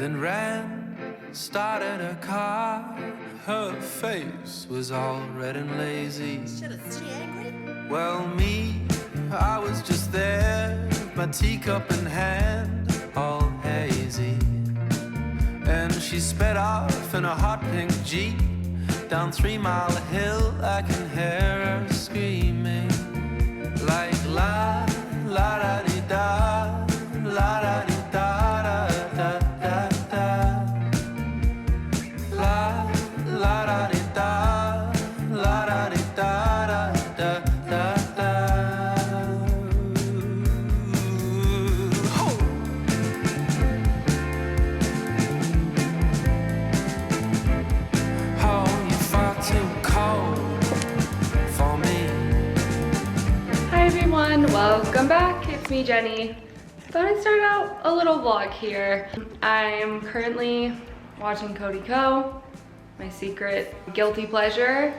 then ran, started a car. Her face was all red and lazy. Shit, is she angry? Well, me, I was just there, my teacup in hand, all hazy. And she sped off in a hot pink Jeep down 3 Mile Hill. I can hear her screaming like la la da di da, la da di da da da da da, la la da di da, la da di da da da da da. Ho! Oh, you're far too cold for me. Hi everyone, welcome back. It's me, Jenny. Thought I'd start out a little vlog here. I'm currently watching Cody Co, my secret guilty pleasure.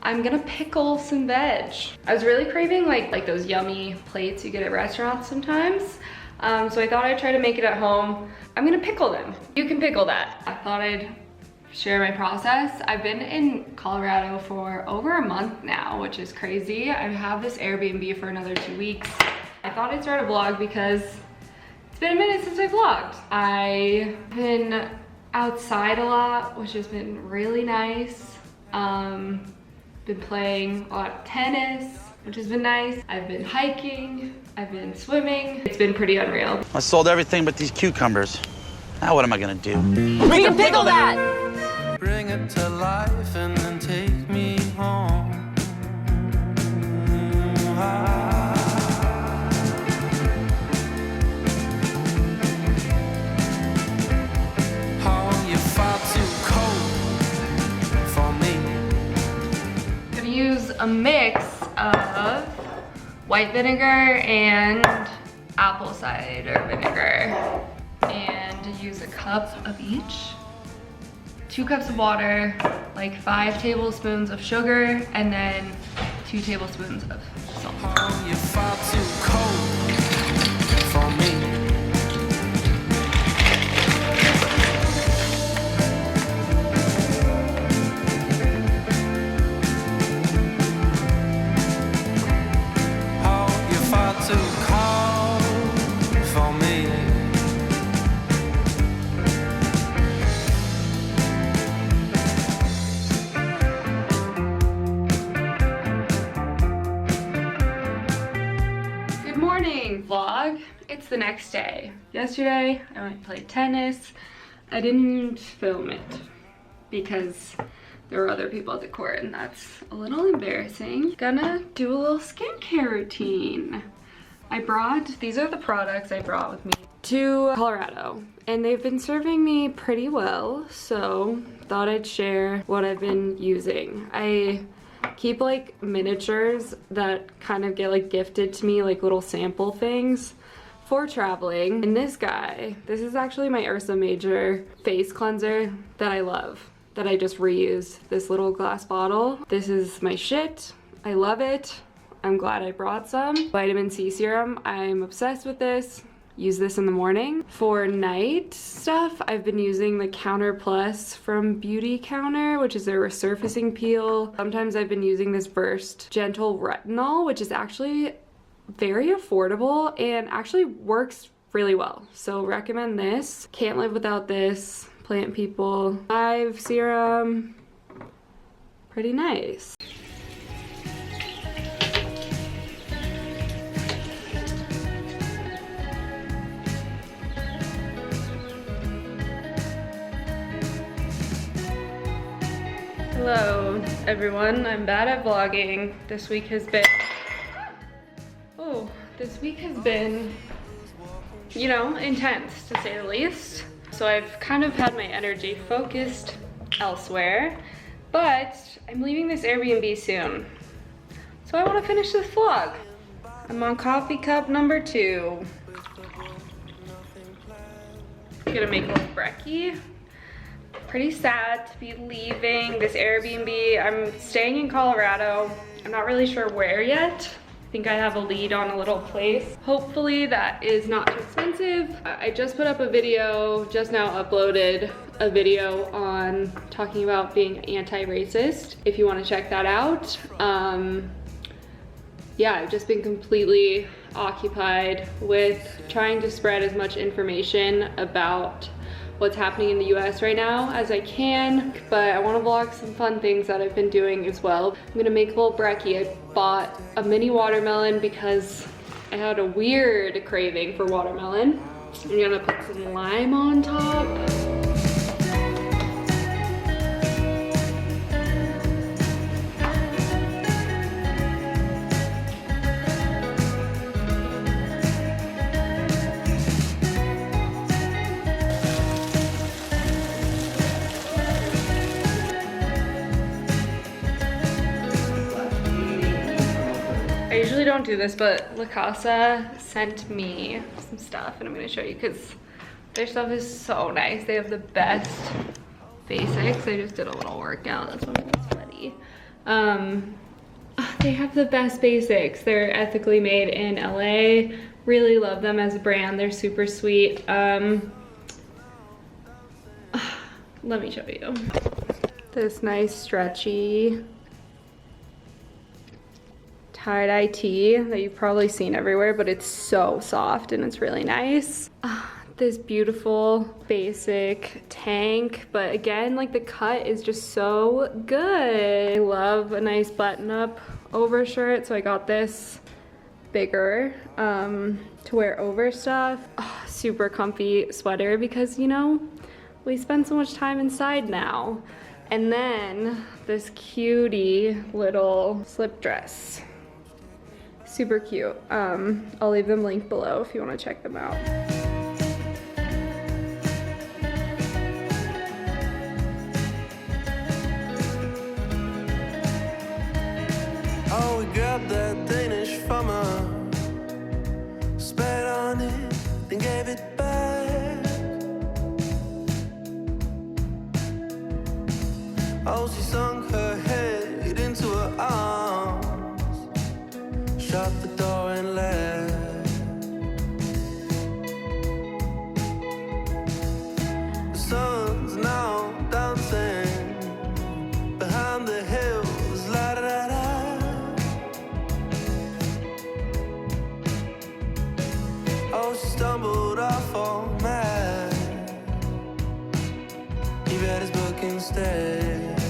I'm gonna pickle some veg. I was really craving like those yummy plates you get at restaurants sometimes. So I thought I'd try to make it at home. I'm gonna pickle them. You can pickle that. I thought I'd share my process. I've been in Colorado for over a month now, which is crazy. I have this Airbnb for another 2 weeks. I thought I'd start a vlog because it's been a minute since I vlogged. I've been outside a lot, which has been really nice. Been playing a lot of tennis, which has been nice. I've been hiking, I've been swimming. It's been pretty unreal. I sold everything but these cucumbers. Now what am I gonna do? We can pickle that! Bring it to life and then take me home. Oh, you're far too cold for me. I'm gonna use a mix of white vinegar and apple cider vinegar. And use a cup of each. 2 cups of water, like 5 tablespoons of sugar, and then 2 tablespoons of salt. Oh, you're far too cold for me. Oh, you're far too cold for me. Good morning, vlog. It's the next day. Yesterday, I went and played tennis. I didn't film it because there were other people at the court, and that's a little embarrassing. Gonna do a little skincare routine. These are the products I brought with me to Colorado, and they've been serving me pretty well, so thought I'd share what I've been using. I keep like miniatures that kind of get like gifted to me, like little sample things for traveling. And this is actually my Ursa Major face cleanser that I love, that I just reuse. This little glass bottle. This is my shit. I love it. I'm glad I brought some. Vitamin C serum. I'm obsessed with this. Use this in the morning. For night stuff, I've been using the Counter Plus from Beauty Counter, which is their resurfacing peel. Sometimes I've been using this Burst Gentle Retinol, which is actually very affordable and actually works really well. So recommend this. Can't live without this. Plant People 5 serum. Pretty nice. Hello everyone, I'm bad at vlogging. This week has been, you know, intense to say the least. So I've kind of had my energy focused elsewhere, but I'm leaving this Airbnb soon. So I want to finish this vlog. I'm on coffee cup number 2. I'm gonna make a little brekkie. Pretty sad to be leaving this Airbnb. I'm staying in Colorado. I'm not really sure where yet. think I have a lead on a little place. Hopefully that is not too expensive. I just put up a video, just now uploaded a video on talking about being anti-racist, if you want to check that out. Yeah, I've just been completely occupied with trying to spread as much information about what's happening in the US right now as I can, but I want to vlog some fun things that I've been doing as well. I'm gonna make a little brekkie. I bought a mini watermelon because I had a weird craving for watermelon. I'm gonna put some lime on top. I usually don't do this, but La Casa sent me some stuff and I'm gonna show you because their stuff is so nice. They have the best basics. I just did a little workout, that's why I'm sweaty. They have the best basics. They're ethically made in LA. Really love them as a brand. They're super sweet. Let me show you. This nice stretchy tie-dye tee that you've probably seen everywhere, but it's so soft and it's really nice. This beautiful basic tank, but again, like the cut is just so good. I love a nice button-up overshirt, so I got this bigger to wear over stuff. Super comfy sweater because, you know, we spend so much time inside now. And then this cutie little slip dress. Super cute. I'll leave them linked below if you want to check them out. Oh, we grabbed that Danish from her, spat on it, then gave it back. Oh, she sunk her head into her arms, shut the door and left. The sun's now dancing behind the hills, la da da da. Oh, she stumbled off all mad. He read his book instead.